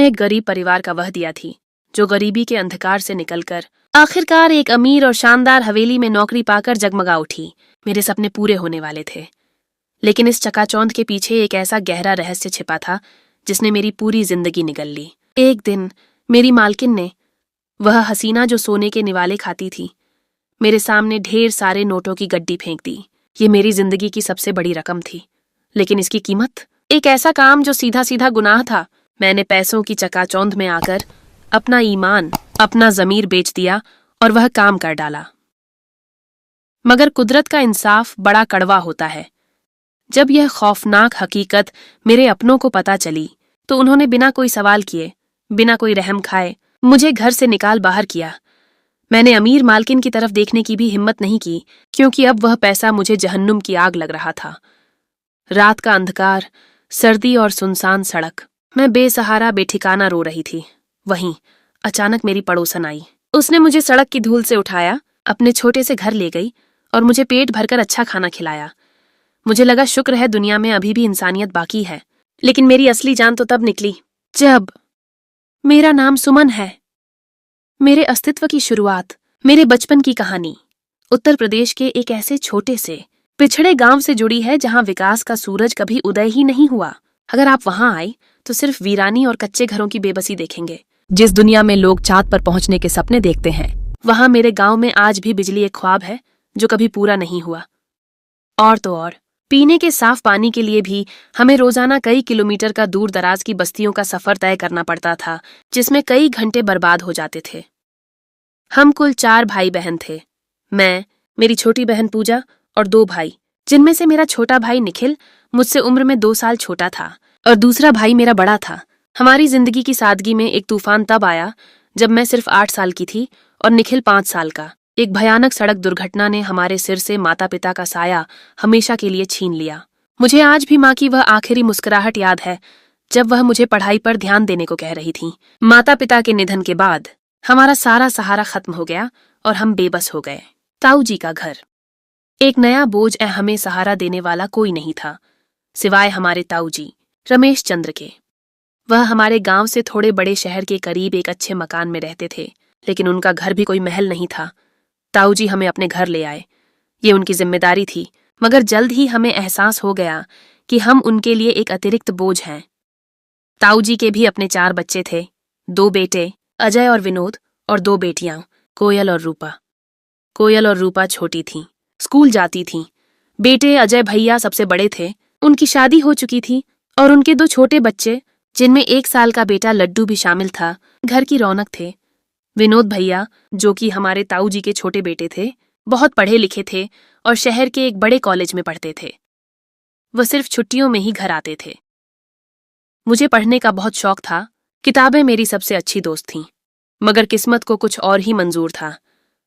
मैं एक गरीब परिवार का वह दिया थी जो गरीबी के अंधकार से निकलकर आखिरकार एक अमीर और शानदार हवेली में नौकरी पाकर जगमगा उठी। मेरे सपने पूरे होने वाले थे, लेकिन इस चकाचौंध के पीछे एक ऐसा गहरा रहस्य छिपा था जिसने मेरी पूरी जिंदगी निगल ली। एक दिन मेरी मालकिन ने, वह हसीना जो सोने के निवाले खाती थी, मेरे सामने ढेर सारे नोटों की गड्डी फेंक दी। ये मेरी जिंदगी की सबसे बड़ी रकम थी, लेकिन इसकी कीमत एक ऐसा काम जो सीधा सीधा गुनाह था। मैंने पैसों की चकाचौंध में आकर अपना ईमान, अपना ज़मीर बेच दिया और वह काम कर डाला। मगर कुदरत का इंसाफ बड़ा कड़वा होता है। जब यह खौफनाक हकीकत मेरे अपनों को पता चली तो उन्होंने बिना कोई सवाल किए, बिना कोई रहम खाए मुझे घर से निकाल बाहर किया। मैंने अमीर मालकिन की तरफ देखने की भी हिम्मत नहीं की, क्योंकि अब वह पैसा मुझे जहन्नुम की आग लग रहा था। रात का अंधकार, सर्दी और सुनसान सड़क, मैं बेसहारा बेठिकाना रो रही थी। वहीं अचानक मेरी पड़ोसन आई। उसने मुझे सड़क की धूल से उठाया, अपने छोटे से घर ले गई और मुझे पेट भरकर अच्छा खाना खिलाया। मुझे लगा शुक्र है दुनिया में अभी भी इंसानियत बाकी है। लेकिन मेरी असली जान तो तब निकली जब मेरा नाम सुमन है। मेरे अस्तित्व की शुरुआत, मेरे बचपन की कहानी उत्तर प्रदेश के एक ऐसे छोटे से पिछड़े गांव से जुड़ी है जहां विकास का सूरज कभी उदय ही नहीं हुआ। अगर आप वहां आए तो सिर्फ वीरानी और कच्चे घरों की बेबसी देखेंगे। जिस दुनिया में लोग चांद पर पहुंचने के सपने देखते हैं, वहां मेरे गांव में आज भी बिजली एक ख्वाब है जो कभी पूरा नहीं हुआ। और तो और, पीने के साफ पानी के लिए भी हमें रोजाना कई किलोमीटर का दूर दराज की बस्तियों का सफर तय करना पड़ता था, जिसमें कई घंटे बर्बाद हो जाते थे। हम कुल 4 भाई बहन थे। मैं, मेरी छोटी बहन पूजा और 2 भाई, जिनमें से मेरा छोटा भाई निखिल मुझसे उम्र में 2 साल छोटा था और दूसरा भाई मेरा बड़ा था। हमारी जिंदगी की सादगी में एक तूफान तब आया जब मैं सिर्फ 8 साल की थी और निखिल 5 साल का। एक भयानक सड़क दुर्घटना ने हमारे सिर से माता पिता का साया हमेशा के लिए छीन लिया। मुझे आज भी माँ की वह आखिरी मुस्कुराहट याद है जब वह मुझे पढ़ाई पर ध्यान देने को कह रही थी। माता पिता के निधन के बाद हमारा सारा सहारा खत्म हो गया और हम बेबस हो गए। ताऊ जी का घर, एक नया बोझ हमें सहारा देने वाला कोई नहीं था सिवाय हमारे ताऊ जी रमेश चंद्र के। वह हमारे गांव से थोड़े बड़े शहर के करीब एक अच्छे मकान में रहते थे, लेकिन उनका घर भी कोई महल नहीं था। ताऊ जी हमें अपने घर ले आए। ये उनकी जिम्मेदारी थी, मगर जल्द ही हमें एहसास हो गया कि हम उनके लिए एक अतिरिक्त बोझ हैं। ताऊ जी के भी अपने 4 बच्चे थे, 2 बेटे अजय और विनोद और 2 बेटियां कोयल और रूपा। कोयल और रूपा छोटी थीं, स्कूल जाती थीं। बेटे अजय भैया सबसे बड़े थे, उनकी शादी हो चुकी थी और उनके 2 छोटे बच्चे, जिनमें 1 साल का बेटा लड्डू भी शामिल था, घर की रौनक थे। विनोद भैया, जो कि हमारे ताऊ जी के छोटे बेटे थे, बहुत पढ़े लिखे थे और शहर के एक बड़े कॉलेज में पढ़ते थे। वह सिर्फ छुट्टियों में ही घर आते थे। मुझे पढ़ने का बहुत शौक था। किताबें मेरी सबसे अच्छी दोस्त थीं, मगर किस्मत को कुछ और ही मंजूर था।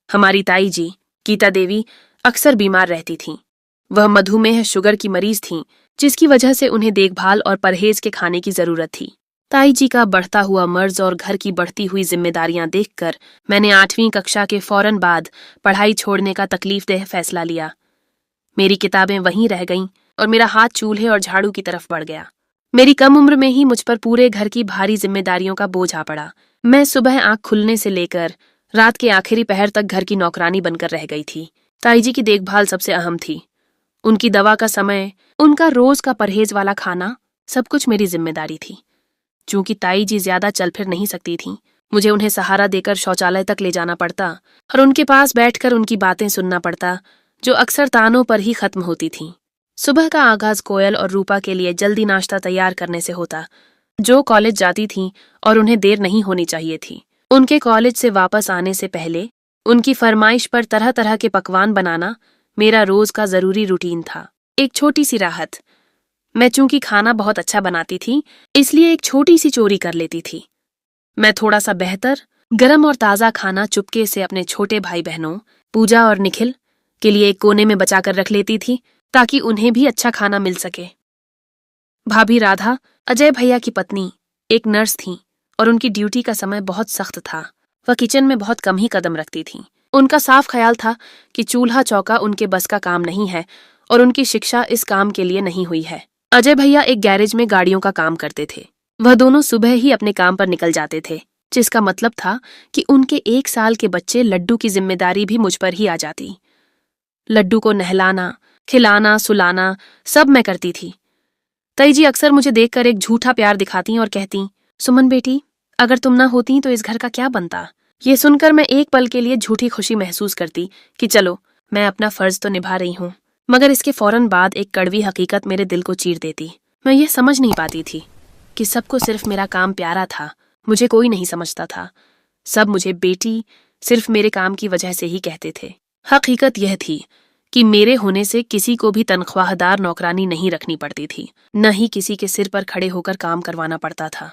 हमारी ताई जी गीता देवी अक्सर बीमार रहती थीं। वह मधुमेह शुगर की मरीज थीं, जिसकी वजह से उन्हें देखभाल और परहेज के खाने की जरूरत थी। ताई जी का बढ़ता हुआ मर्ज और घर की बढ़ती हुई जिम्मेदारियां देखकर मैंने 8वीं कक्षा के फौरन बाद पढ़ाई छोड़ने का तकलीफदेह फैसला लिया। मेरी किताबें वहीं रह गईं और मेरा हाथ चूल्हे और झाड़ू की तरफ बढ़ गया। मेरी कम उम्र में ही मुझ पर पूरे घर की भारी जिम्मेदारियों का बोझ आ पड़ा। मैं सुबह आंख खुलने से लेकर रात के आखिरी पहर तक घर की नौकरानी बनकर रह गई थी। ताई जी की देखभाल सबसे अहम थी। उनकी दवा का समय, उनका रोज का परहेज वाला खाना, सब कुछ मेरी जिम्मेदारी थी। चूंकि ताई जी ज्यादा चल फिर नहीं सकती थीं, मुझे उन्हें सहारा देकर शौचालय तक ले जाना पड़ता और उनके पास बैठकर उनकी बातें सुनना पड़ता, जो अक्सर तानों पर ही खत्म होती थीं। सुबह का आगाज कोयल और रूपा के लिए जल्दी नाश्ता तैयार करने से होता, जो कॉलेज जाती थीं और उन्हें देर नहीं होनी चाहिए थी। उनके कॉलेज से वापस आने से पहले उनकी फरमाइश पर तरह तरह के पकवान बनाना मेरा रोज का जरूरी रूटीन था। एक छोटी सी राहत, मैं चूंकि खाना बहुत अच्छा बनाती थी, इसलिए एक छोटी सी चोरी कर लेती थी। मैं थोड़ा सा बेहतर, गरम और ताज़ा खाना चुपके से अपने छोटे भाई बहनों पूजा और निखिल के लिए एक कोने में बचाकर रख लेती थी, ताकि उन्हें भी अच्छा खाना मिल सके। भाभी राधा, अजय भैया की पत्नी, एक नर्स थीं और उनकी ड्यूटी का समय बहुत सख्त था। वह किचन में बहुत कम ही कदम रखती थीं। उनका साफ ख्याल था कि चूल्हा चौका उनके बस का काम नहीं है और उनकी शिक्षा इस काम के लिए नहीं हुई है। अजय भैया एक गैरेज में गाड़ियों का काम करते थे। वह दोनों सुबह ही अपने काम पर निकल जाते थे, जिसका मतलब था कि उनके 1 साल के बच्चे लड्डू की जिम्मेदारी भी मुझ पर ही आ जाती। लड्डू को नहलाना, खिलाना, सुलाना सब मैं करती थी। ताई जी अक्सर मुझे देखकर एक झूठा प्यार दिखाती और कहती, सुमन बेटी, अगर तुम ना होती तो इस घर का क्या बनता। ये सुनकर मैं एक पल के लिए झूठी खुशी महसूस करती कि चलो मैं अपना फर्ज तो निभा रही हूँ, मगर इसके फौरन बाद एक कड़वी हकीकत मेरे दिल को चीर देती। मैं ये समझ नहीं पाती थी कि सबको सिर्फ मेरा काम प्यारा था, मुझे कोई नहीं समझता था। सब मुझे बेटी सिर्फ मेरे काम की वजह से ही कहते थे। हकीकत यह थी कि मेरे होने से किसी को भी तनख्वाहदार नौकरानी नहीं रखनी पड़ती थी, न ही किसी के सिर पर खड़े होकर काम करवाना पड़ता था।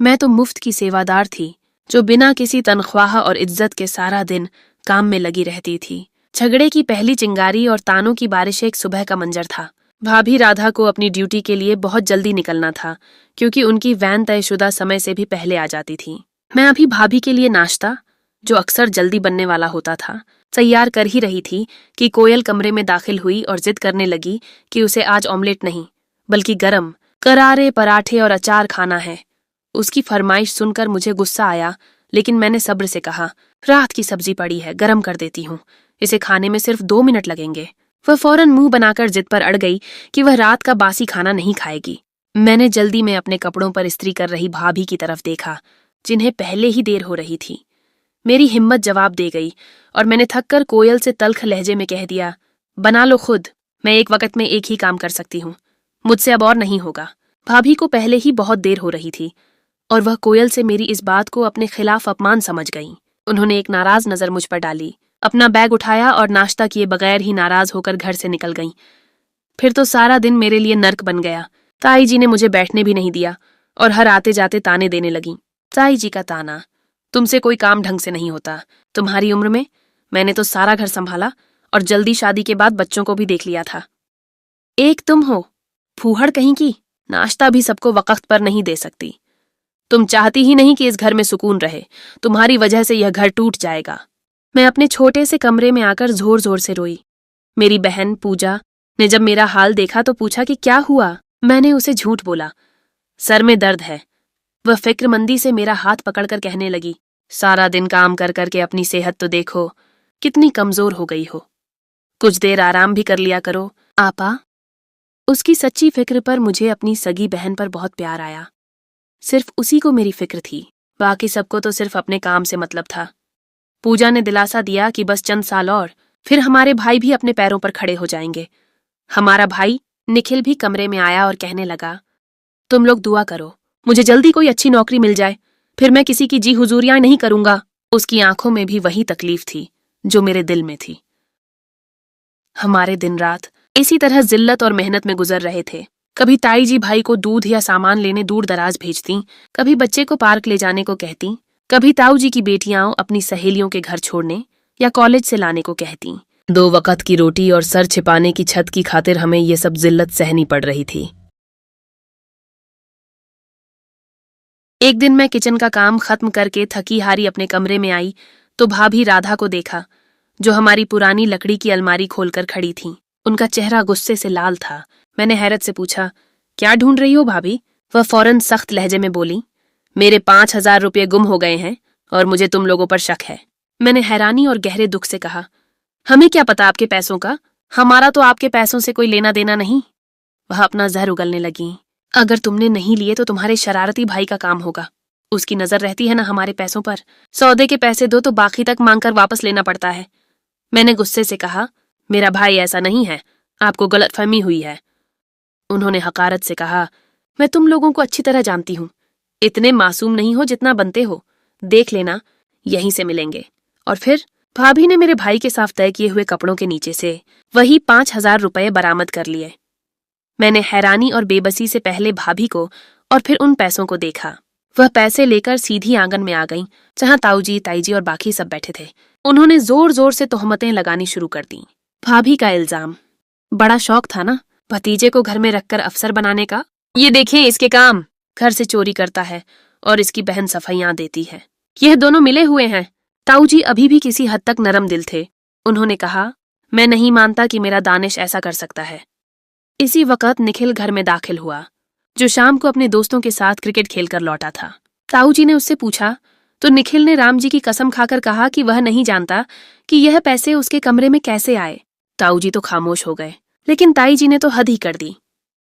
मैं तो मुफ्त की सेवादार थी, जो बिना किसी तनख्वाह और इज्जत के सारा दिन काम में लगी रहती थी। झगड़े की पहली चिंगारी और तानों की बारिश एक सुबह का मंजर था। भाभी राधा को अपनी ड्यूटी के लिए बहुत जल्दी निकलना था, क्योंकि उनकी वैन तयशुदा समय से भी पहले आ जाती थी। मैं अभी भाभी के लिए नाश्ता, जो अक्सर जल्दी बनने वाला होता था, तैयार कर ही रही थी कि कोयल कमरे में दाखिल हुई और जिद करने लगी कि उसे आज ऑमलेट नहीं बल्कि गरम करारे पराठे और अचार खाना है। उसकी फरमाइश सुनकर मुझे गुस्सा आया, लेकिन मैंने सब्र से कहा, रात की सब्जी पड़ी है, गरम कर देती हूँ, इसे खाने में सिर्फ 2 मिनट लगेंगे। वह फौरन मुंह बनाकर जिद पर अड़ गई कि वह रात का बासी खाना नहीं खाएगी। मैंने जल्दी में अपने कपड़ों पर इस्त्री कर रही भाभी की तरफ देखा, जिन्हें पहले ही देर हो रही थी। मेरी हिम्मत जवाब दे गई और मैंने थककर कोयल से तल्ख लहजे में कह दिया, बना लो खुद, मैं एक वक्त में एक ही काम कर सकती हूँ, मुझसे अब और नहीं होगा। भाभी को पहले ही बहुत देर हो रही थी और वह कोयल से मेरी इस बात को अपने खिलाफ अपमान समझ गईं। उन्होंने एक नाराज नजर मुझ पर डाली, अपना बैग उठाया और नाश्ता किए बगैर ही नाराज होकर घर से निकल गईं। फिर तो सारा दिन मेरे लिए नर्क बन गया। ताई जी ने मुझे बैठने भी नहीं दिया और हर आते जाते ताने देने लगीं। ताई जी का ताना, तुमसे कोई काम ढंग से नहीं होता, तुम्हारी उम्र में मैंने तो सारा घर संभाला और जल्दी शादी के बाद बच्चों को भी देख लिया था। एक तुम हो, फूहड़ कहीं की, नाश्ता भी सबको वक्त पर नहीं दे सकती। तुम चाहती ही नहीं कि इस घर में सुकून रहे, तुम्हारी वजह से यह घर टूट जाएगा। मैं अपने छोटे से कमरे में आकर जोर जोर से रोई। मेरी बहन पूजा ने जब मेरा हाल देखा तो पूछा कि क्या हुआ। मैंने उसे झूठ बोला, सर में दर्द है। वह फिक्रमंदी से मेरा हाथ पकड़कर कहने लगी, सारा दिन काम कर करके अपनी सेहत तो देखो, कितनी कमजोर हो गई हो, कुछ देर आराम भी कर लिया करो। आपा, उसकी सच्ची फिक्र पर मुझे अपनी सगी बहन पर बहुत प्यार आया। सिर्फ उसी को मेरी फिक्र थी, बाकी सबको तो सिर्फ अपने काम से मतलब था। पूजा ने दिलासा दिया कि बस चंद साल और फिर हमारे भाई भी अपने पैरों पर खड़े हो जाएंगे। हमारा भाई निखिल भी कमरे में आया और कहने लगा, तुम लोग दुआ करो, मुझे जल्दी कोई अच्छी नौकरी मिल जाए, फिर मैं किसी की जी हुजूरियां नहीं करूंगा। उसकी आंखों में भी वही तकलीफ थी जो मेरे दिल में थी। हमारे दिन रात इसी तरह जिल्लत और मेहनत में गुजर रहे थे। कभी ताई जी भाई को दूध या सामान लेने दूर दराज भेजती, कभी बच्चे को पार्क ले जाने को कहती, कभी ताऊ जी की बेटियां अपनी सहेलियों के घर छोड़ने या कॉलेज से लाने को कहती। 2 वक्त की रोटी और सर छिपाने की छत की खातिर हमें ये सब जिल्लत सहनी पड़ रही थी। एक दिन मैं किचन का काम खत्म करके थकी हारी अपने कमरे में आई तो भाभी राधा को देखा, जो हमारी पुरानी लकड़ी की अलमारी खोलकर खड़ी थीं। उनका चेहरा गुस्से से लाल था। मैंने हैरत से पूछा, क्या ढूंढ रही हो भाभी? वह फौरन सख्त लहजे में बोली, मेरे 5,000 रुपये गुम हो गए हैं और मुझे तुम लोगों पर शक है। मैंने हैरानी और गहरे दुख से कहा, हमें क्या पता आपके पैसों का, हमारा तो आपके पैसों से कोई लेना देना नहीं। वह अपना जहर उगलने लगी, अगर तुमने नहीं लिए तो तुम्हारे शरारती भाई का काम होगा, उसकी नजर रहती है ना हमारे पैसों पर। सौदे के पैसे दो तो बाकी तक मांगकर वापस लेना पड़ता है। मैंने गुस्से से कहा, मेरा भाई ऐसा नहीं है, आपको गलतफहमी हुई है। उन्होंने हकारत से कहा, मैं तुम लोगों को अच्छी तरह जानती हूँ, इतने मासूम नहीं हो जितना बनते हो, देख लेना यहीं से मिलेंगे। और फिर भाभी ने मेरे भाई के साथ तय किए हुए कपड़ों के नीचे से वही 5,000 रुपये बरामद कर लिए। मैंने हैरानी और बेबसी से पहले भाभी को और फिर उन पैसों को देखा। वह पैसे लेकर सीधी आंगन में आ गईं, जहां ताऊजी, ताईजी और बाकी सब बैठे थे। उन्होंने जोर जोर से तोहमतें लगानी शुरू कर दी। भाभी का इल्जाम, बड़ा शौक था ना भतीजे को घर में रखकर अफसर बनाने का। ये देखें इसके काम, घर से चोरी करता है और इसकी बहन सफाइयां देती है। यह दोनों मिले हुए हैं। ताऊजी अभी भी किसी हद तक नरम दिल थे। उन्होंने कहा, मैं नहीं मानता कि मेरा दानिश ऐसा कर सकता है। इसी वक्त निखिल घर में दाखिल हुआ, जो शाम को अपने दोस्तों के साथ क्रिकेट खेलकर लौटा था। ताऊ जी ने उससे पूछा तो निखिल ने राम जी की कसम खाकर कहा कि वह नहीं जानता कि यह पैसे उसके कमरे में कैसे आए। ताऊ जी तो खामोश हो गए, लेकिन ताई जी ने तो हद ही कर दी।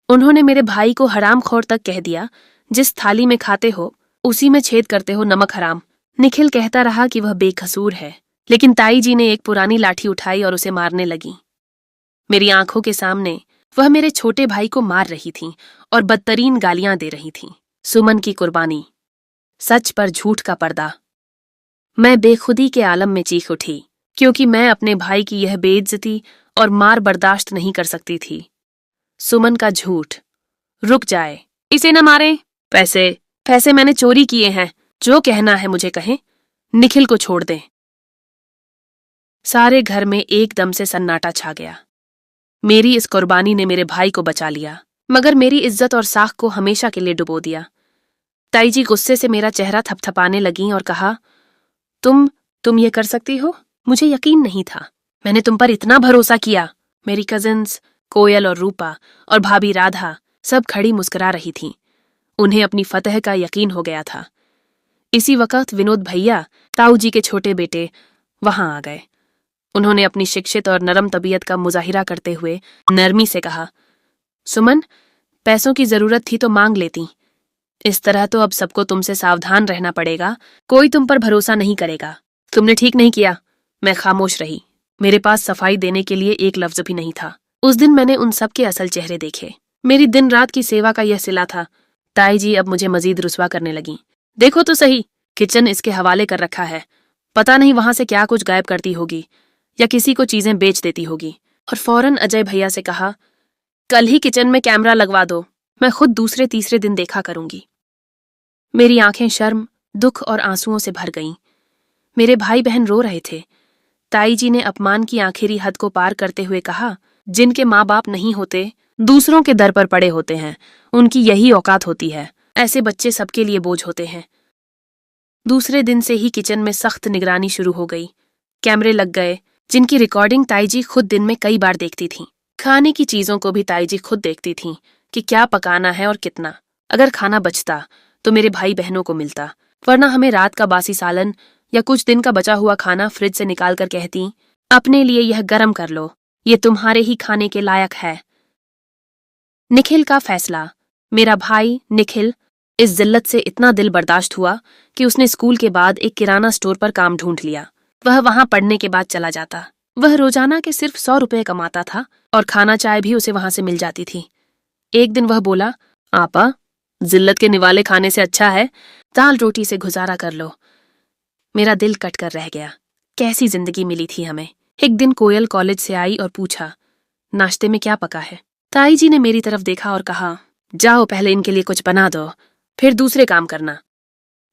उन्होंने मेरे भाई को हरामखोर तक कह दिया। जिस थाली में खाते हो उसी में छेद करते हो, नमक हराम। निखिल कहता रहा कि वह बेकसूर है, लेकिन ताई जी ने एक पुरानी लाठी उठाई और उसे मारने लगी। मेरी आंखों के सामने वह मेरे छोटे भाई को मार रही थी और बदतरीन गालियां दे रही थी। सुमन की कुर्बानी, सच पर झूठ का पर्दा। मैं बेखुदी के आलम में चीख उठी, क्योंकि मैं अपने भाई की यह बेइज्जती और मार बर्दाश्त नहीं कर सकती थी। सुमन का झूठ। रुक जाए, इसे न मारे। पैसे मैंने चोरी किए हैं, जो कहना है मुझे कहें। निखिल को छोड़ दें। सारे घर में एकदम से सन्नाटा छा गया। मेरी इस कुर्बानी ने मेरे भाई को बचा लिया, मगर मेरी इज्जत और साख को हमेशा के लिए डुबो दिया। ताई जी गुस्से से मेरा चेहरा थपथपाने लगीं और कहा, तुम ये कर सकती हो? मुझे यकीन नहीं था। मैंने तुम पर इतना भरोसा किया। मेरी कजिन्स कोयल और रूपा और भाभी राधा सब खड़ी मुस्कुरा रही थीं। उन्हें अपनी फतह का यकीन हो गया था। इसी वक्त विनोद भैया, ताऊ जी के छोटे बेटे, वहां आ गए। उन्होंने अपनी शिक्षित और नरम तबीयत का मुजाहिरा करते हुए नरमी से कहा, सुमन, पैसों की जरूरत थी तो मांग लेती। इस तरह तो अब सबको तुमसे सावधान रहना पड़ेगा। कोई तुम पर भरोसा नहीं करेगा। तुमने ठीक नहीं किया। मैं खामोश रही। मेरे पास सफाई देने के लिए एक लफ्ज भी नहीं था। उस दिन मैंने उन सब के असल चेहरे देखे। मेरी दिन रात की सेवा का यह सिला था। ताई जी अब मुझे मजीद रुस्वा करने लगी। देखो तो सही, किचन इसके हवाले कर रखा है। पता नहीं वहां से क्या कुछ गायब करती होगी या किसी को चीजें बेच देती होगी। और फौरन अजय भैया से कहा, कल ही किचन में कैमरा लगवा दो। मैं खुद दूसरे तीसरे दिन देखा करूंगी। मेरी आंखें शर्म, दुख और आंसुओं से भर गईं। मेरे भाई बहन रो रहे थे। ताई जी ने अपमान की आखिरी हद को पार करते हुए कहा, जिनके माँ बाप नहीं होते, दूसरों के दर पर पड़े होते हैं, उनकी यही औकात होती है। ऐसे बच्चे सबके लिए बोझ होते हैं। दूसरे दिन से ही किचन में सख्त निगरानी शुरू हो गई। कैमरे लग गए, जिनकी रिकॉर्डिंग ताई जी खुद दिन में कई बार देखती थीं। खाने की चीजों को भी ताई जी खुद देखती थीं कि क्या पकाना है और कितना। अगर खाना बचता तो मेरे भाई बहनों को मिलता, वरना हमें रात का बासी सालन या कुछ दिन का बचा हुआ खाना फ्रिज से निकाल कर कहती, अपने लिए यह गरम कर लो, ये तुम्हारे ही खाने के लायक है। निखिल का फैसला। मेरा भाई निखिल इस जिल्लत से इतना दिल बर्दाश्त हुआ कि उसने स्कूल के बाद एक किराना स्टोर पर काम ढूंढ लिया। वह वहां पढ़ने के बाद चला जाता। वह रोजाना के सिर्फ 100 रुपए कमाता था और खाना चाय भी उसे वहां से मिल जाती थी। एक दिन वह बोला, आपा, जिल्लत के निवाले खाने से अच्छा है दाल रोटी से गुजारा कर लो। मेरा दिल कट कर रह गया। कैसी जिंदगी मिली थी हमें। एक दिन कोयल कॉलेज से आई और पूछा, नाश्ते में क्या पका है? ताई जी ने मेरी तरफ देखा और कहा, जाओ पहले इनके लिए कुछ बना दो, फिर दूसरे काम करना।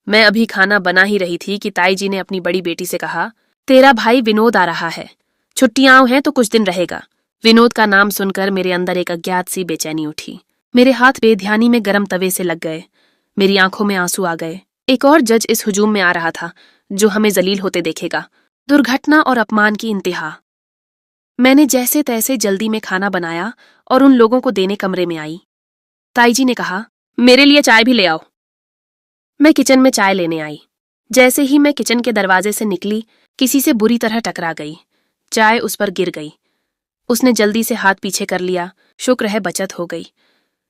मैं अभी खाना बना ही रही थी कि ताई जी ने अपनी बड़ी बेटी से कहा, तेरा भाई विनोद आ रहा है, छुट्टियां हैं तो कुछ दिन रहेगा। विनोद का नाम सुनकर मेरे अंदर एक अज्ञात सी बेचैनी उठी। मेरे हाथ बेध्यानी में गर्म तवे से लग गए। मेरी आंखों में आंसू आ गए। एक और जज इस हुजूम में आ रहा था जो हमें जलील होते देखेगा। दुर्घटना और अपमान की इंतहा। मैंने जैसे तैसे जल्दी में खाना बनाया और उन लोगों को देने कमरे में आई। ताई जी ने कहा, मेरे लिए चाय भी ले आओ। मैं किचन में चाय लेने आई। जैसे ही मैं किचन के दरवाजे से निकली, किसी से बुरी तरह टकरा गई। चाय उस पर गिर गई। उसने जल्दी से हाथ पीछे कर लिया। शुक्र है बचत हो गई।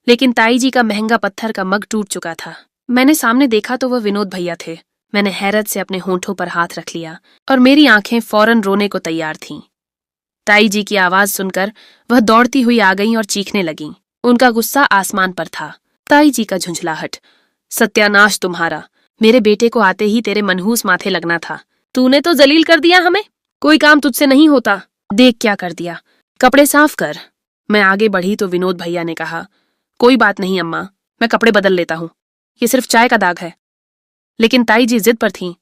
लेकिन ताई जी का महंगा पत्थर का मग टूट चुका था। मैंने सामने देखा तो वह विनोद भैया थे। मैंने हैरत से अपने होंठों पर हाथ रख लिया और मेरी आंखें फौरन रोने को तैयार थीं। ताई जी की आवाज सुनकर वह दौड़ती हुई आ गईं और चीखने लगीं। उनका गुस्सा आसमान पर था। ताई जी का झुंझलाहट, सत्यानाश तुम्हारा, मेरे बेटे को आते ही तेरे मनहूस माथे लगना था। तूने तो जलील कर दिया हमें। कोई काम तुझसे नहीं होता। देख क्या कर दिया, कपड़े साफ कर। मैं आगे बढ़ी तो विनोद भैया ने कहा, कोई बात नहीं अम्मा, मैं कपड़े बदल लेता हूँ, ये सिर्फ चाय का दाग है। लेकिन ताई जी जिद पर थीं,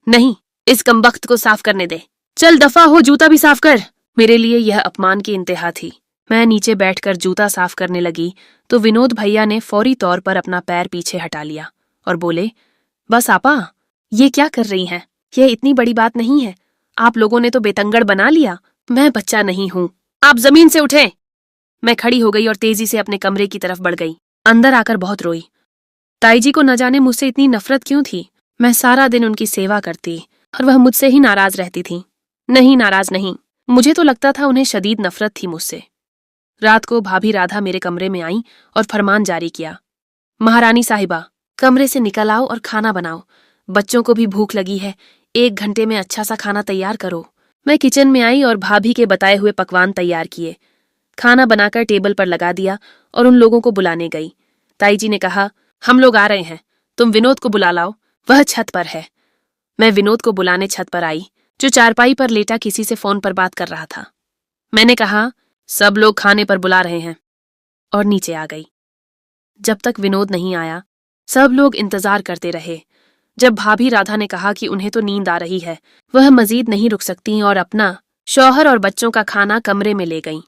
नहीं, इस कमबख्त को साफ करने दे। चल दफा हो, जूता भी साफ कर। मेरे लिए यह अपमान की इंतहा थी। मैं नीचे बैठकर जूता साफ करने लगी तो विनोद भैया ने फौरी तौर पर अपना पैर पीछे हटा लिया और बोले, बस आपा, ये क्या कर रही हैं? यह इतनी बड़ी बात नहीं है। आप लोगों ने तो बेतंगड़ बना लिया। मैं बच्चा नहीं हूं। आप जमीन से उठें। मैं खड़ी हो गई और तेजी से अपने कमरे की तरफ बढ़ गई। अंदर आकर बहुत रोई। ताई जी को न जाने मुझसे इतनी नफरत क्यों थी। मैं सारा दिन उनकी सेवा करती और वह मुझसे ही नाराज रहती थी। नहीं, नाराज नहीं, मुझे तो लगता था उन्हें शदीद नफरत थी मुझसे। रात को भाभी राधा मेरे कमरे में आई और फरमान जारी किया, महारानी साहिबा, कमरे से निकल आओ और खाना बनाओ। बच्चों को भी भूख लगी है, 1 घंटे में अच्छा सा खाना तैयार करो। मैं किचन में आई और भाभी के बताए हुए पकवान तैयार किए। खाना बनाकर टेबल पर लगा दिया और उन लोगों को बुलाने गई। ताई जी ने कहा, हम लोग आ रहे हैं, तुम विनोद को बुला लाओ, वह छत पर है। मैं विनोद को बुलाने छत पर आई, जो चारपाई पर लेटा किसी से फोन पर बात कर रहा था। मैंने कहा, सब लोग खाने पर बुला रहे हैं, और नीचे आ गई। जब तक विनोद नहीं आया, सब लोग इंतजार करते रहे। जब भाभी राधा ने कहा कि उन्हें तो नींद आ रही है, वह मजीद नहीं रुक सकती और अपना, शौहर और बच्चों का खाना कमरे में ले गईं।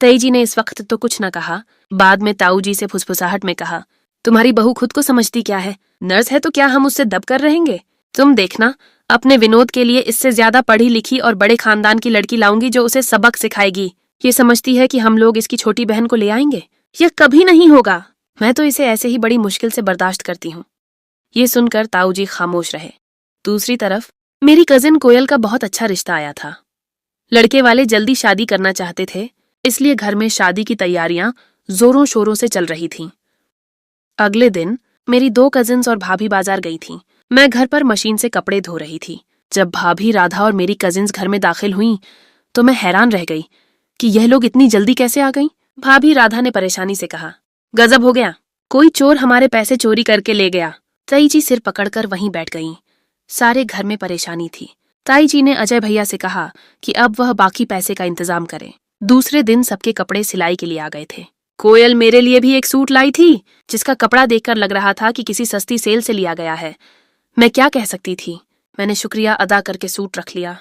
ताई जी ने इस वक्त तो कुछ न कहा। बाद में ताऊ जी से फुसफुसाहट में कहा, तुम्हारी बहू खुद को समझती क्या है? नर्स है तो क्या हम उससे दब कर रहेंगे? तुम देखना, अपने विनोद के लिए इससे ज्यादा पढ़ी लिखी और बड़े खानदान की लड़की लाऊंगी जो उसे सबक सिखाएगी। ये समझती है कि हम लोग इसकी छोटी बहन को ले आएंगे। यह कभी नहीं होगा। मैं तो इसे ऐसे ही बड़ी मुश्किल से बर्दाश्त करती हूँ। ये सुनकर ताऊ जी खामोश रहे। दूसरी तरफ मेरी कजिन कोयल का बहुत अच्छा रिश्ता आया था। लड़के वाले जल्दी शादी करना चाहते थे, इसलिए घर में शादी की तैयारियां जोरों शोरों से चल रही थीं। अगले दिन मेरी 2 कजिन्स और भाभी बाजार गई थीं। मैं घर पर मशीन से कपड़े धो रही थी। जब भाभी राधा और मेरी कजिन्स घर में दाखिल हुईं, तो मैं हैरान रह गई कि यह लोग इतनी जल्दी कैसे आ गईं। भाभी राधा ने परेशानी से कहा, गजब हो गया, कोई चोर हमारे पैसे चोरी करके ले गया। ताई जी सिर पकड़कर वहीं बैठ गईं। सारे घर में परेशानी थी। ताई जी ने अजय भैया से कहा कि अब वह बाकी पैसे का इंतजाम करें। दूसरे दिन सबके कपड़े सिलाई के लिए आ गए थे। कोयल मेरे लिए भी एक सूट लाई थी, जिसका कपड़ा देखकर लग रहा था कि किसी सस्ती सेल से लिया गया है। मैं क्या कह सकती थी? मैंने शुक्रिया अदा करके सूट रख लिया।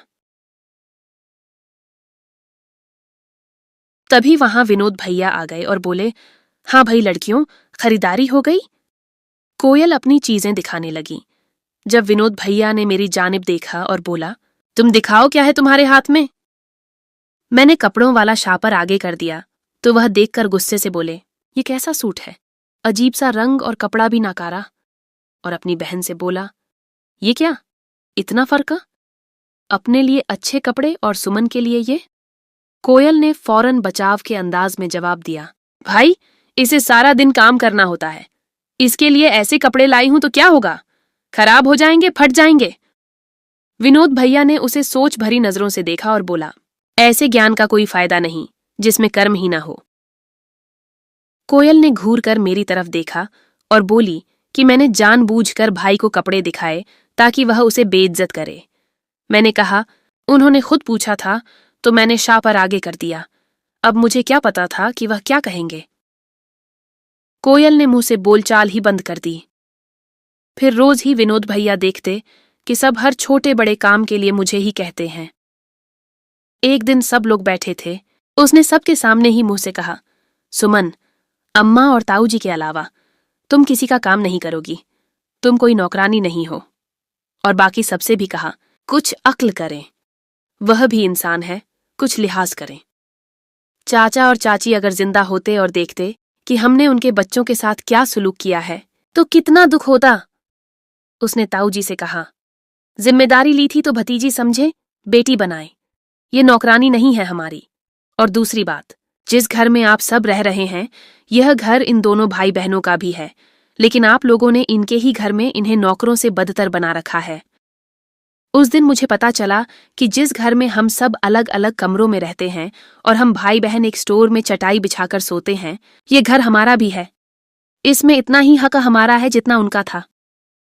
तभी वहां विनोद भैया आ गए और बोले, हाँ भाई लड़कियों, खरीदारी हो गई? कोयल अपनी चीजें दिखाने लगी। जब विनोद भैया ने मेरी जानिब देखा और बोला, तुम दिखाओ क्या है तुम्हारे हाथ में? मैंने कपड़ों वाला शापर आगे कर दिया तो वह देखकर गुस्से से बोले, ये कैसा सूट है, अजीब सा रंग और कपड़ा भी नाकारा। और अपनी बहन से बोला, ये क्या, इतना फर्क? अपने लिए अच्छे कपड़े और सुमन के लिए ये? कोयल ने फौरन बचाव के अंदाज में जवाब दिया, भाई इसे सारा दिन काम करना होता है, इसके लिए ऐसे कपड़े लाई हूं तो क्या होगा, खराब हो जाएंगे, फट जाएंगे। विनोद भैया ने उसे सोच भरी नजरों से देखा और बोला, ऐसे ज्ञान का कोई फायदा नहीं जिसमें कर्म ही ना हो। कोयल ने घूर कर मेरी तरफ देखा और बोली कि मैंने जानबूझकर भाई को कपड़े दिखाए ताकि वह उसे बेइज्जत करे। मैंने कहा, उन्होंने खुद पूछा था तो मैंने शाह पर आगे कर दिया। अब मुझे क्या पता था कि वह क्या कहेंगे। कोयल ने मुंह से बोलचाल ही बंद कर दी। फिर रोज ही विनोद भैया देखते कि सब हर छोटे बड़े काम के लिए मुझे ही कहते हैं। एक दिन सब लोग बैठे थे, उसने सबके सामने ही मुंह से कहा, सुमन, अम्मा और ताऊ जी के अलावा तुम किसी का काम नहीं करोगी, तुम कोई नौकरानी नहीं हो। और बाकी सबसे भी कहा, कुछ अक्ल करें, वह भी इंसान है, कुछ लिहाज करें। चाचा और चाची अगर जिंदा होते और देखते कि हमने उनके बच्चों के साथ क्या सुलूक किया है तो कितना दुख होता। उसने ताऊ जी से कहा, जिम्मेदारी ली थी तो भतीजी समझे, बेटी बनाए, ये नौकरानी नहीं है हमारी। और दूसरी बात, जिस घर में आप सब रह रहे हैं, यह घर इन दोनों भाई बहनों का भी है, लेकिन आप लोगों ने इनके ही घर में इन्हें नौकरों से बदतर बना रखा है। उस दिन मुझे पता चला कि जिस घर में हम सब अलग अलग कमरों में रहते हैं और हम भाई बहन एक स्टोर में चटाई बिछाकर सोते हैं, ये घर हमारा भी है। इसमें इतना ही हक हमारा है जितना उनका था,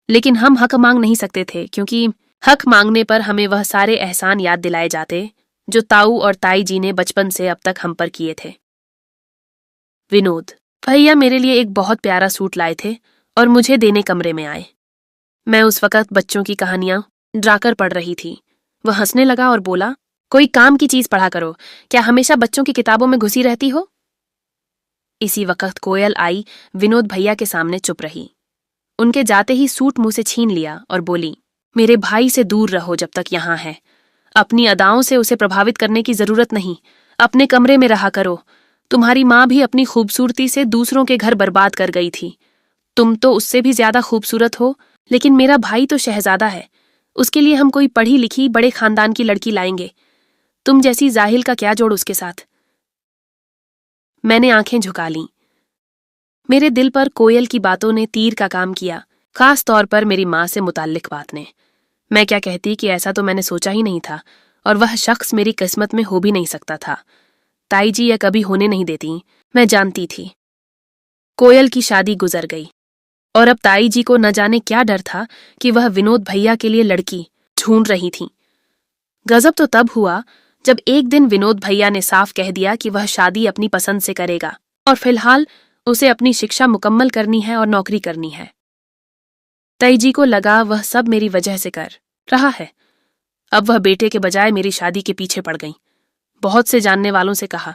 लेकिन हम हक मांग नहीं सकते थे क्योंकि हक मांगने पर हमें वह सारे एहसान याद दिलाए जाते जो ताऊ और ताई जी ने बचपन से अब तक हम पर किए थे। विनोद भैया मेरे लिए एक बहुत प्यारा सूट लाए थे और मुझे देने कमरे में आए। मैं उस वक्त बच्चों की कहानियां ड्राकर पढ़ रही थी। वह हंसने लगा और बोला, कोई काम की चीज पढ़ा करो, क्या हमेशा बच्चों की किताबों में घुसी रहती हो? इसी वक्त कोयल आई, विनोद भैया के सामने चुप रही। उनके जाते ही सूट मुंह से छीन लिया और बोली, मेरे भाई से दूर रहो जब तक यहां है। अपनी अदाओं से उसे प्रभावित करने की जरूरत नहीं, अपने कमरे में रहा करो। तुम्हारी माँ भी अपनी खूबसूरती से दूसरों के घर बर्बाद कर गई थी। तुम तो उससे भी ज्यादा खूबसूरत हो, लेकिन मेरा भाई तो शहजादा है। उसके लिए हम कोई पढ़ी लिखी बड़े खानदान की लड़की लाएंगे। तुम जैसी जाहिल का क्या जोड़ उसके साथ। मैंने आंखें झुका लीं। मेरे दिल पर कोयल की बातों ने तीर का काम किया, खास तौर पर मेरी माँ से मुताल्लिक बात ने। मैं क्या कहती कि ऐसा तो मैंने सोचा ही नहीं था, और वह शख्स मेरी किस्मत में हो भी नहीं सकता था। ताई जी यह कभी होने नहीं देती, मैं जानती थी। कोयल की शादी गुजर गई, और अब ताई जी को न जाने क्या डर था कि वह विनोद भैया के लिए लड़की ढूंढ रही थीं। गजब तो तब हुआ जब एक दिन विनोद भैया ने साफ कह दिया कि वह शादी अपनी पसंद से करेगा, और फिलहाल उसे अपनी शिक्षा मुकम्मल करनी है और नौकरी करनी है। ताई जी को लगा वह सब मेरी वजह से कर रहा है। अब वह बेटे के बजाय मेरी शादी के पीछे पड़ गई। बहुत से जानने वालों से कहा।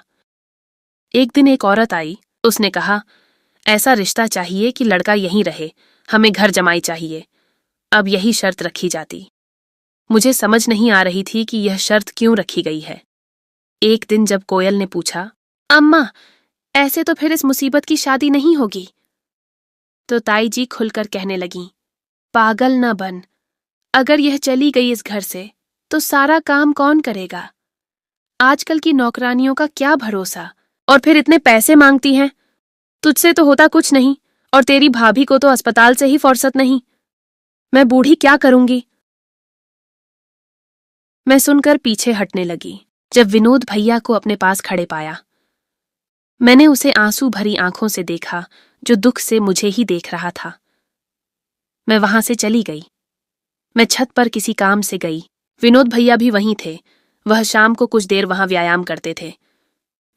एक दिन एक औरत आई, उसने कहा, ऐसा रिश्ता चाहिए कि लड़का यहीं रहे, हमें घर जमाई चाहिए। अब यही शर्त रखी जाती। मुझे समझ नहीं आ रही थी कि यह शर्त क्यों रखी गई है। एक दिन जब कोयल ने पूछा, अम्मा, ऐसे तो फिर इस मुसीबत की शादी नहीं होगी, तो ताई जी खुलकर कहने लगीं, पागल न बन। अगर यह चली गई इस घर से तो सारा काम कौन करेगा? आजकल की नौकरानियों का क्या भरोसा, और फिर इतने पैसे मांगती हैं। तुझसे तो होता कुछ नहीं, और तेरी भाभी को तो अस्पताल से ही फुर्सत नहीं। मैं बूढ़ी क्या करूंगी? मैं सुनकर पीछे हटने लगी जब विनोद भैया को अपने पास खड़े पाया। मैंने उसे आंसू भरी आंखों से देखा, जो दुख से मुझे ही देख रहा था। मैं वहां से चली गई। मैं छत पर किसी काम से गई। विनोद भैया भी वहीं थे। वह शाम को कुछ देर वहां व्यायाम करते थे।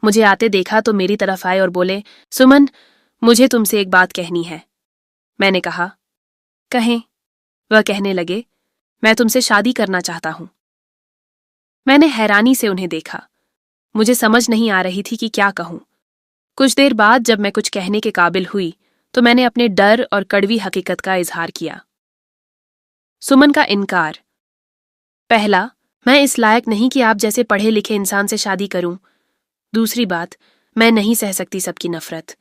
मुझे आते देखा तो मेरी तरफ आए और बोले, सुमन, मुझे तुमसे एक बात कहनी है। मैंने कहा, कहें। वह कहने लगे, मैं तुमसे शादी करना चाहता हूं। मैंने हैरानी से उन्हें देखा। मुझे समझ नहीं आ रही थी कि क्या कहूं। कुछ देर बाद जब मैं कुछ कहने के काबिल हुई तो मैंने अपने डर और कड़वी हकीकत का इजहार किया। सुमन का इनकार। पहला, मैं इस लायक नहीं कि आप जैसे पढ़े लिखे इंसान से शादी करूं। दूसरी बात, मैं नहीं सह सकती सबकी नफरत।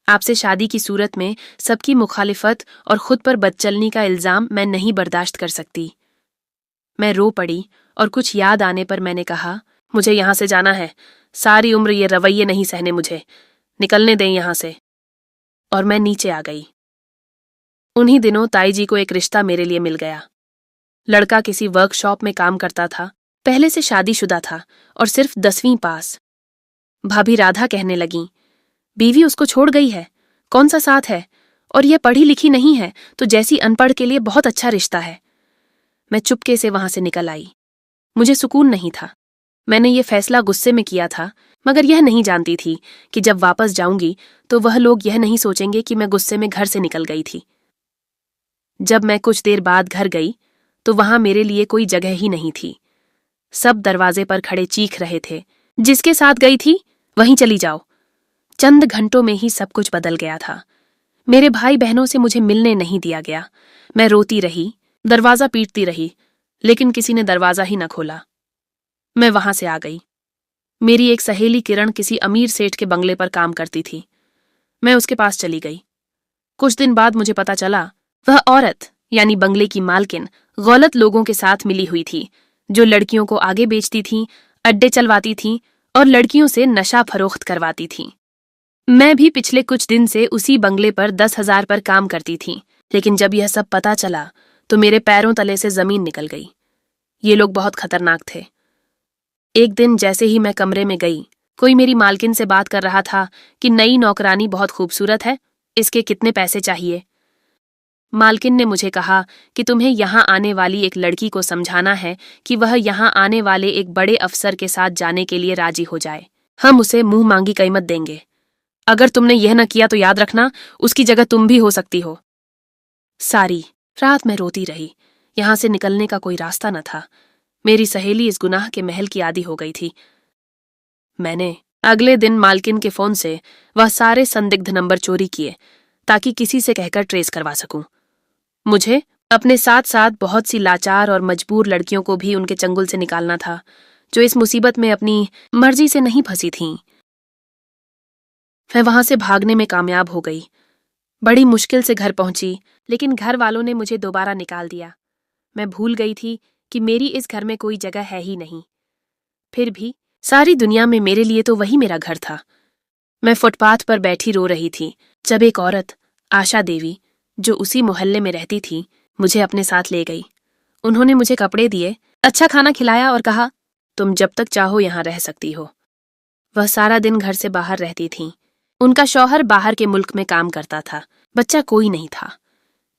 आपसे शादी की सूरत में सबकी मुखालिफत और खुद पर बदचलनी का इल्जाम मैं नहीं बर्दाश्त कर सकती। मैं रो पड़ी और कुछ याद आने पर मैंने कहा, मुझे यहां से जाना है। सारी उम्र ये रवैये नहीं सहने मुझे। निकलने दें यहां से। और मैं नीचे आ गई। उन्हीं दिनों ताई जी को एक रिश्ता मेरे लिए मिल गया। लड़का किसी वर्कशॉप में काम करता था, पहले से शादीशुदा था और सिर्फ 10वीं पास। भाभी राधा कहने लगीं, बीवी उसको छोड़ गई है, कौन सा साथ है, और यह पढ़ी लिखी नहीं है तो जैसी अनपढ़ के लिए बहुत अच्छा रिश्ता है। मैं चुपके से वहां से निकल आई। मुझे सुकून नहीं था। मैंने ये फैसला गुस्से में किया था, मगर यह नहीं जानती थी कि जब वापस जाऊंगी तो वह लोग यह नहीं सोचेंगे कि मैं गुस्से में घर से निकल गई थी। जब मैं कुछ देर बाद घर गई तो वहां मेरे लिए कोई जगह ही नहीं थी। सब दरवाजे पर खड़े चीख रहे थे, जिसके साथ गई थी वहीं चली जाओ। चंद घंटों में ही सब कुछ बदल गया था। मेरे भाई बहनों से मुझे मिलने नहीं दिया गया। मैं रोती रही, दरवाजा पीटती रही, लेकिन किसी ने दरवाजा ही न खोला। मैं वहां से आ गई। मेरी एक सहेली किरण किसी अमीर सेठ के बंगले पर काम करती थी। मैं उसके पास चली गई। कुछ दिन बाद मुझे पता चला वह औरत यानी बंगले की मालकिन गलत लोगों के साथ मिली हुई थी, जो लड़कियों को आगे बेचती थीं, अड्डे चलवाती थीं और लड़कियों से नशा फरोख्त करवाती थीं। मैं भी पिछले कुछ दिन से उसी बंगले पर 10,000 पर काम करती थी, लेकिन जब यह सब पता चला तो मेरे पैरों तले से जमीन निकल गई। ये लोग बहुत खतरनाक थे। एक दिन जैसे ही मैं कमरे में गई, कोई मेरी मालकिन से बात कर रहा था कि नई नौकरानी बहुत खूबसूरत है, इसके कितने पैसे चाहिए। मालकिन ने मुझे कहा कि तुम्हें यहाँ आने वाली एक लड़की को समझाना है कि वह यहाँ आने वाले एक बड़े अफसर के साथ जाने के लिए राजी हो जाए। हम उसे मुंह मांगी कीमत देंगे। अगर तुमने यह न किया तो याद रखना, उसकी जगह तुम भी हो सकती हो। सारी रात मैं रोती रही। यहां से निकलने का कोई रास्ता न था। मेरी सहेली इस गुनाह के महल की आदी हो गई थी। मैंने अगले दिन मालकिन के फोन से वह सारे संदिग्ध नंबर चोरी किए ताकि किसी से कहकर ट्रेस करवा सकूं। मुझे अपने साथ साथ बहुत सी लाचार और मजबूर लड़कियों को भी उनके चंगुल से निकालना था, जो इस मुसीबत में अपनी मर्जी से नहीं फंसी थीं। मैं वहां से भागने में कामयाब हो गई। बड़ी मुश्किल से घर पहुंची, लेकिन घर वालों ने मुझे दोबारा निकाल दिया। मैं भूल गई थी कि मेरी इस घर में कोई जगह है ही नहीं। फिर भी सारी दुनिया में मेरे लिए तो वही मेरा घर था। मैं फुटपाथ पर बैठी रो रही थी जब एक औरत, आशा देवी, जो उसी मोहल्ले में रहती थी, मुझे अपने साथ ले गई। उन्होंने मुझे कपड़े दिए, अच्छा खाना खिलाया और कहा, तुम जब तक चाहो यहाँ रह सकती हो। वह सारा दिन घर से बाहर रहती थीं। उनका शौहर बाहर के मुल्क में काम करता था। बच्चा कोई नहीं था।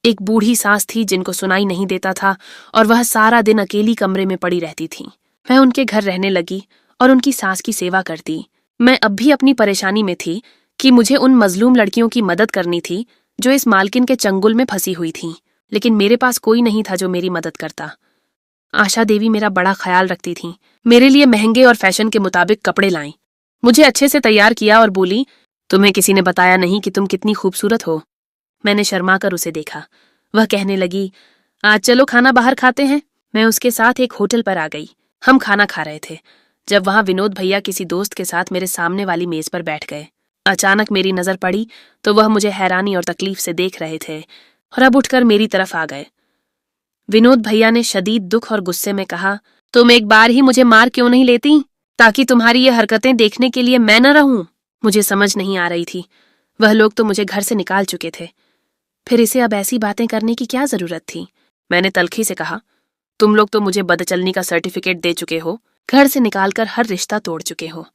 एक बूढ़ी सास थी जिनको सुनाई नहीं देता था और वह सारा दिन अकेली कमरे में पड़ी रहती थीं। मैं उनके घर रहने लगी और उनकी सास की सेवा करती। मैं अब भी अपनी परेशानी में थी कि मुझे उन मजलूम लड़कियों की मदद करनी थी जो इस मालकिन के चंगुल में फंसी हुई थीं, लेकिन मेरे पास कोई नहीं था जो मेरी मदद करता। आशा देवी मेरा बड़ा ख्याल रखती थीं। मेरे लिए महंगे और फैशन के मुताबिक कपड़े लाईं। मुझे अच्छे से तैयार किया और बोली, तुम्हें किसी ने बताया नहीं कि तुम कितनी खूबसूरत हो? मैंने शर्मा कर उसे देखा। वह कहने लगी, आज चलो खाना बाहर खाते हैं। मैं उसके साथ एक होटल पर आ गई। हम खाना खा रहे थे जब वहां विनोद भैया किसी दोस्त के साथ मेरे सामने वाली मेज पर बैठ गए। अचानक मेरी नजर पड़ी तो वह मुझे हैरानी और तकलीफ से देख रहे थे और अब उठकर मेरी तरफ आ गए। विनोद भैया ने शदीद दुख और गुस्से में कहा, तुम एक बार ही मुझे मार क्यों नहीं लेती, ताकि तुम्हारी ये हरकतें देखने के लिए मैं न रहूं? मुझे समझ नहीं आ रही थी। वह लोग तो मुझे घर से निकाल चुके थे, फिर इसे अब ऐसी बातें करने की क्या जरूरत थी? मैंने तल्खी से कहा, तुम लोग तो मुझे बदचलनी का सर्टिफिकेट दे चुके हो, घर से निकालकर हर रिश्ता तोड़ चुके हो,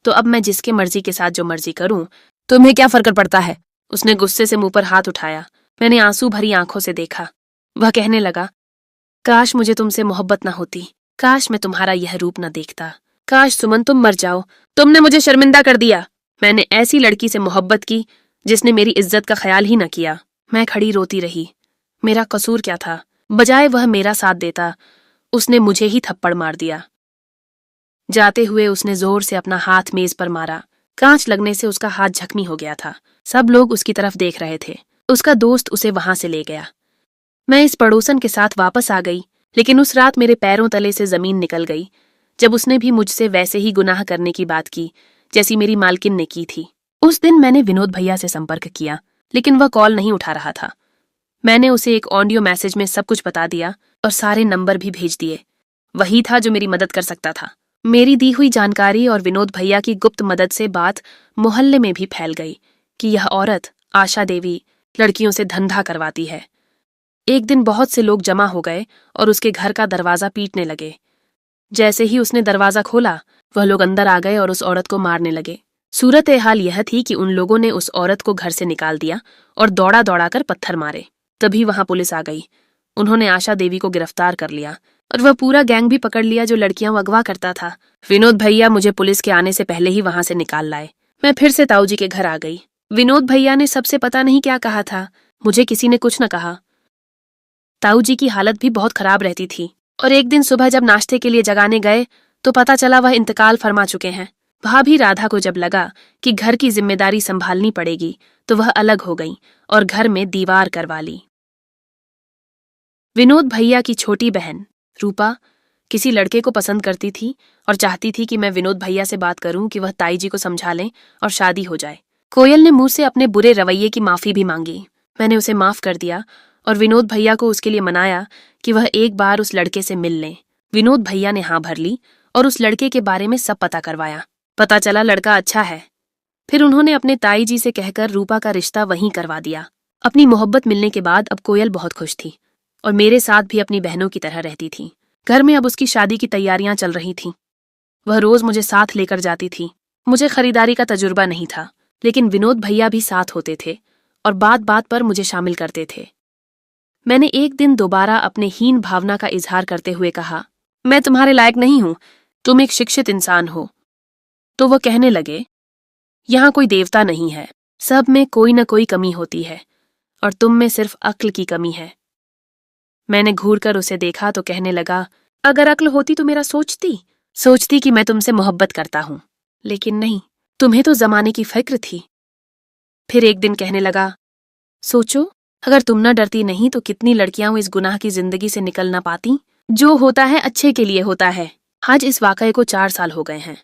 तो अब मैं जिसके मर्जी के साथ जो मर्जी करूं, तुम्हें क्या फर्क पड़ता है? उसने गुस्से से मुंह पर हाथ उठाया। मैंने आंसू भरी आंखों से देखा। वह कहने लगा, काश मुझे तुमसे मोहब्बत न होती, काश मैं तुम्हारा यह रूप न देखता, काश सुमन तुम मर जाओ। तुमने मुझे शर्मिंदा कर दिया। मैंने ऐसी लड़की से मोहब्बत की जिसने मेरी इज्जत का ख्याल ही न किया। मैं खड़ी रोती रही। मेरा कसूर क्या था? बजाय वह मेरा साथ देता, उसने मुझे ही थप्पड़ मार दिया। जाते हुए उसने जोर से अपना हाथ मेज पर मारा। कांच लगने से उसका हाथ जख्मी हो गया था। सब लोग उसकी तरफ देख रहे थे। उसका दोस्त उसे वहां से ले गया। मैं इस पड़ोसन के साथ वापस आ गई, लेकिन उस रात मेरे पैरों तले से जमीन निकल गई जब उसने भी मुझसे वैसे ही गुनाह करने की बात की जैसी मेरी मालकिन ने की थी। उस दिन मैंने विनोद भैया से संपर्क किया, लेकिन वह कॉल नहीं उठा रहा था। मैंने उसे एक ऑडियो मैसेज में सब कुछ बता दिया और सारे नंबर भी भेज दिए। वही था जो मेरी मदद कर सकता था। मेरी दी हुई जानकारी और विनोद भैया की गुप्त मदद से बात मोहल्ले में भी फैल गई कि यह औरत, आशा देवी, लड़कियों से धंधा करवाती है। एक दिन बहुत से लोग जमा हो गए और उसके घर का दरवाजा पीटने लगे। जैसे ही उसने दरवाजा खोला, वह लोग अंदर आ गए और उस औरत को मारने लगे। सूरत हाल यह थी कि उन लोगों ने उस औरत को घर से निकाल दिया और दौड़ा दौड़ा कर पत्थर मारे। तभी वहां पुलिस आ गई। उन्होंने आशा देवी को गिरफ्तार कर लिया और वह पूरा गैंग भी पकड़ लिया जो लड़कियां अगवा करता था। विनोद भैया मुझे पुलिस के आने से पहले ही वहां से निकाल लाए। मैं फिर से ताऊ जी के घर आ गई। विनोद भैया ने सबसे पता नहीं क्या कहा था, मुझे किसी ने कुछ न कहा। ताऊ जी की हालत भी बहुत खराब रहती थी और एक दिन सुबह जब नाश्ते के लिए जगाने गए तो पता चला वह इंतकाल फरमा चुके हैं। भाभी राधा को जब लगा कि घर की जिम्मेदारी संभालनी पड़ेगी तो वह अलग हो गई और घर में दीवार करवा ली। विनोद भैया की छोटी बहन रूपा किसी लड़के को पसंद करती थी और चाहती थी कि मैं विनोद भैया से बात करूं कि वह ताई जी को समझा लें और शादी हो जाए। कोयल ने मुंह से अपने बुरे रवैये की माफी भी मांगी। मैंने उसे माफ कर दिया और विनोद भैया को उसके लिए मनाया कि वह एक बार उस लड़के से मिल लें। विनोद भैया ने हाँ भर ली और उस लड़के के बारे में सब पता करवाया। पता चला लड़का अच्छा है। फिर उन्होंने अपने ताई जी से कहकर रूपा का रिश्ता वहीं करवा दिया। अपनी मोहब्बत मिलने के बाद अब कोयल बहुत खुश थी और मेरे साथ भी अपनी बहनों की तरह रहती थी। घर में अब उसकी शादी की तैयारियां चल रही थीं। वह रोज मुझे साथ लेकर जाती थी। मुझे खरीदारी का तजुर्बा नहीं था, लेकिन विनोद भैया भी साथ होते थे और बात बात पर मुझे शामिल करते थे। मैंने एक दिन दोबारा अपने हीन भावना का इजहार करते हुए कहा, मैं तुम्हारे लायक नहीं हूं, तुम एक शिक्षित इंसान हो। तो वह कहने लगे, यहां कोई देवता नहीं है, सब में कोई न कोई कमी होती है और तुम में सिर्फ अक्ल की कमी है। मैंने घूर कर उसे देखा तो कहने लगा, अगर अक्ल होती तो मेरा सोचती कि मैं तुमसे मोहब्बत करता हूं, लेकिन नहीं, तुम्हें तो जमाने की फिक्र थी। फिर एक दिन कहने लगा, सोचो, अगर तुम न डरती नहीं तो कितनी लड़कियां इस गुनाह की जिंदगी से निकल ना पाती। जो होता है अच्छे के लिए होता है। आज इस वाकये को 4 साल हो गए हैं।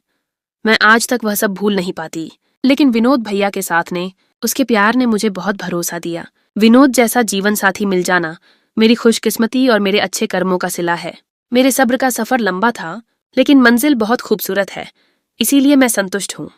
मैं आज तक वह सब भूल नहीं पाती। लेकिन विनोद भैया के साथ ने, उसके प्यार ने मुझे बहुत भरोसा दिया। विनोद जैसा जीवन साथी मिल जाना मेरी खुशकिस्मती और मेरे अच्छे कर्मों का सिला है। मेरे सब्र का सफर लंबा था, लेकिन मंजिल बहुत खूबसूरत है, इसीलिए मैं संतुष्ट हूँ।